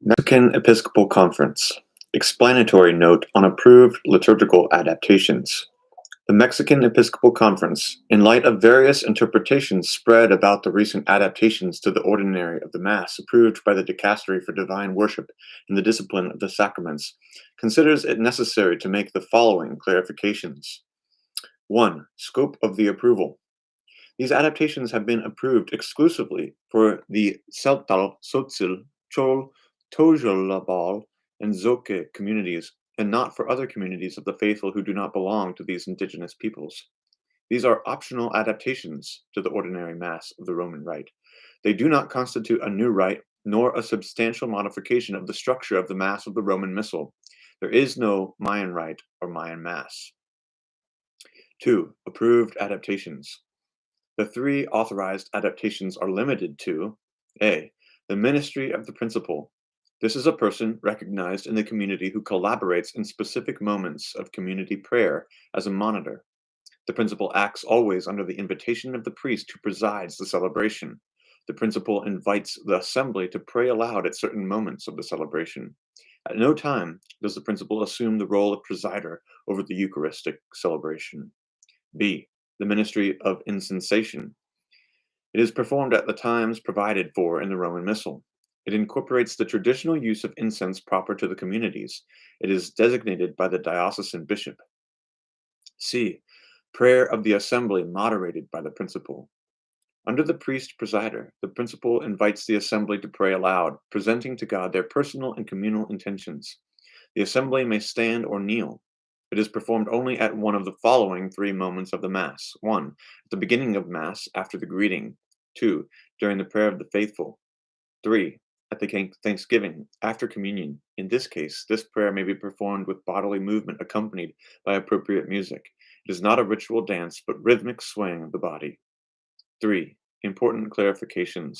Mexican Episcopal Conference. Explanatory note on approved liturgical adaptations. The Mexican Episcopal Conference, in light of various interpretations spread about the recent adaptations to the ordinary of the Mass approved by the Dicastery for Divine Worship in the Discipline of the Sacraments, considers it necessary to make the following clarifications. 1. Scope of the approval. These adaptations have been approved exclusively for the Celtal, Tzotzil, Chol, Tojolabal, and Zoque communities, and not for other communities of the faithful who do not belong to these indigenous peoples. These are optional adaptations to the ordinary Mass of the Roman Rite. They do not constitute a new rite, nor a substantial modification of the structure of the Mass of the Roman Missal. There is no Mayan Rite or Mayan Mass. 2. Approved adaptations. The 3 authorized adaptations are limited to A. The ministry of the principal. This is a person recognized in the community who collaborates in specific moments of community prayer as a monitor. The principal acts always under the invitation of the priest who presides the celebration. The principal invites the assembly to pray aloud at certain moments of the celebration. At no time does the principal assume the role of presider over the Eucharistic celebration. B. The ministry of incensation. It is performed at the times provided for in the Roman Missal. It incorporates the traditional use of incense proper to the communities. It is designated by the diocesan bishop. C. Prayer of the assembly moderated by the principal. Under the priest presider, the principal invites the assembly to pray aloud, presenting to God their personal and communal intentions. The assembly may stand or kneel. It is performed only at one of the following 3 moments of the Mass. 1. At the beginning of Mass, after the greeting. 2. During the prayer of the faithful. 3. At the Thanksgiving, after communion. In this case, this prayer may be performed with bodily movement accompanied by appropriate music. It is not a ritual dance, but rhythmic swaying of the body. 3. Important clarifications.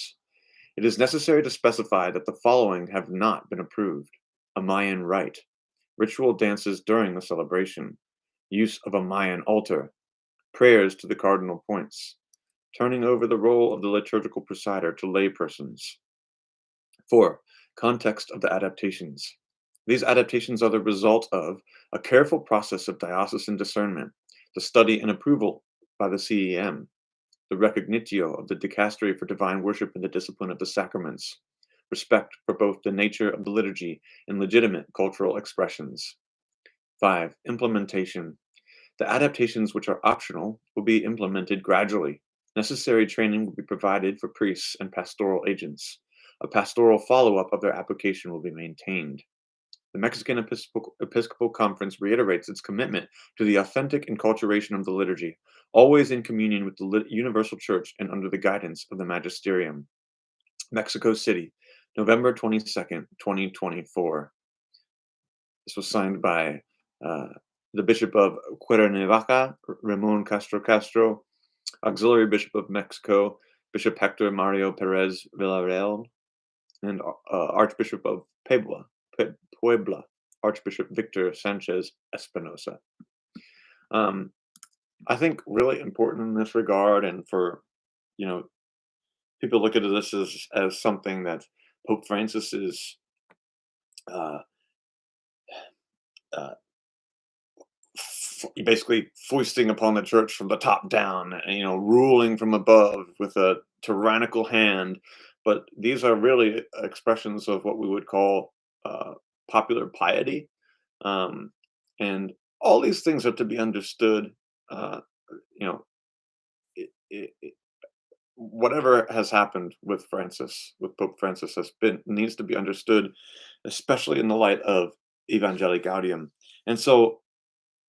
It is necessary to specify that the following have not been approved. A Mayan rite. Ritual dances during the celebration, use of a Mayan altar, prayers to the cardinal points, turning over the role of the liturgical presider to laypersons. 4. Context of the adaptations. These adaptations are the result of a careful process of diocesan discernment, the study and approval by the CEM, the recognitio of the Dicastery for Divine Worship in the Discipline of the Sacraments, respect for both the nature of the liturgy and legitimate cultural expressions. 5. Implementation. The adaptations which are optional will be implemented gradually. Necessary training will be provided for priests and pastoral agents. A pastoral follow-up of their application will be maintained. The Mexican Episcopal Conference reiterates its commitment to the authentic inculturation of the liturgy, always in communion with the Universal Church and under the guidance of the Magisterium. Mexico City, November 22nd, 2024. This was signed by the Bishop of Cuernavaca, Ramon Castro, Auxiliary Bishop of Mexico, Bishop Hector Mario Perez Villarreal, and Archbishop of Puebla, Archbishop Victor Sanchez Espinosa. I think really important in this regard, and for, people look at this as something that Pope Francis is uh, uh, basically foisting upon the church from the top down, ruling from above with a tyrannical hand. But these are really expressions of what we would call popular piety. And all these things are to be understood. You know, it, whatever has happened with Pope Francis, needs to be understood, especially in the light of Evangelii Gaudium. And so,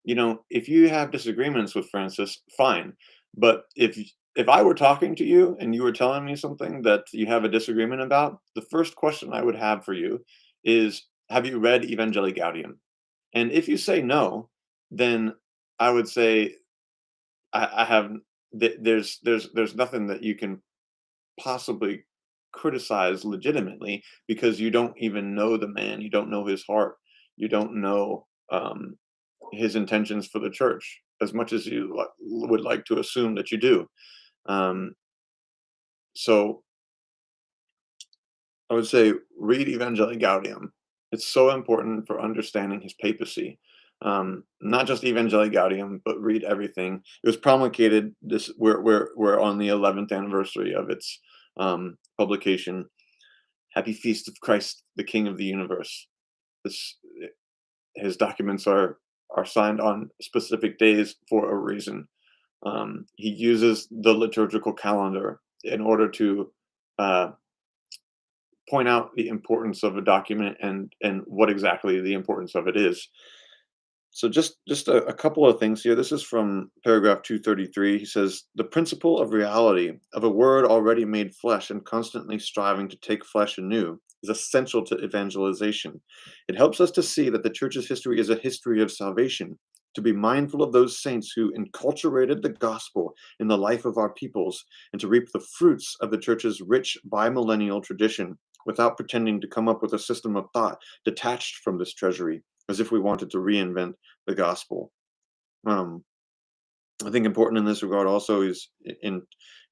if you have disagreements with Francis, fine. But if I were talking to you and you were telling me something that you have a disagreement about, the first question I would have for you is, have you read Evangelii Gaudium? And if you say no, then I would say I have. There's nothing that you can possibly criticize legitimately, because you don't even know the man, you don't know his heart, you don't know his intentions for the church as much as you would like to assume that you do. So I would say read Evangelii Gaudium. It's so important for understanding his papacy. Not just Evangelii Gaudium, but read everything. It was promulgated this we're on the 11th anniversary of its publication. Happy Feast of Christ, the King of the Universe. This his documents are signed on specific days for a reason. He uses the liturgical calendar in order to uh, point out the importance of a document and what exactly the importance of it is. So just a couple of things here. This is from paragraph 233. He says, the principle of reality of a word already made flesh and constantly striving to take flesh anew is essential to evangelization. It helps us to see that the church's history is a history of salvation, to be mindful of those saints who inculturated the gospel in the life of our peoples, and to reap the fruits of the church's rich bimillennial tradition without pretending to come up with a system of thought detached from this treasury, as if we wanted to reinvent the gospel. Um, I think important in this regard also is in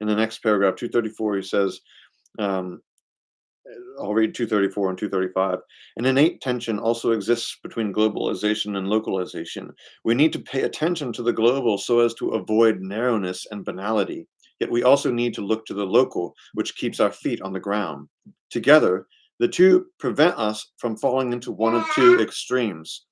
the next paragraph, 234, he says, um, I'll read 234 and 235. An innate tension also exists between globalization and localization. We need to pay attention to the global so as to avoid narrowness and banality. Yet we also need to look to the local, which keeps our feet on the ground. Together, the two prevent us from falling into one of two extremes.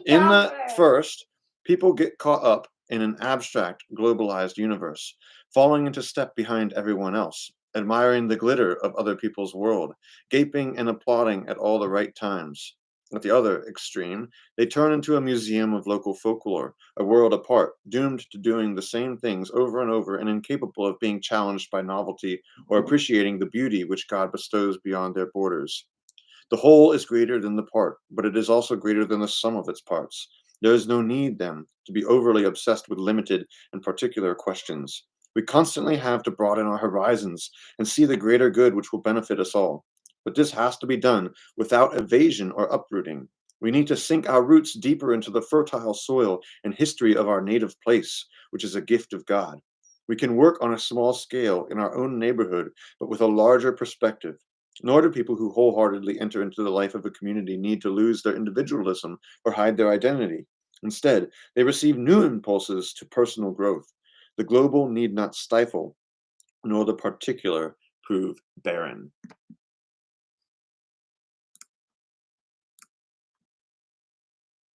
In the first, people get caught up in an abstract, globalized universe, falling into step behind everyone else, admiring the glitter of other people's world, gaping and applauding at all the right times. At the other extreme, they turn into a museum of local folklore, a world apart, doomed to doing the same things over and over and incapable of being challenged by novelty or appreciating the beauty which God bestows beyond their borders. The whole is greater than the part, but it is also greater than the sum of its parts. There is no need, then, to be overly obsessed with limited and particular questions. We constantly have to broaden our horizons and see the greater good which will benefit us all. But this has to be done without evasion or uprooting. We need to sink our roots deeper into the fertile soil and history of our native place, which is a gift of God. We can work on a small scale in our own neighborhood, but with a larger perspective. Nor do people who wholeheartedly enter into the life of a community need to lose their individualism or hide their identity. Instead, they receive new impulses to personal growth. The global need not stifle, nor the particular prove barren.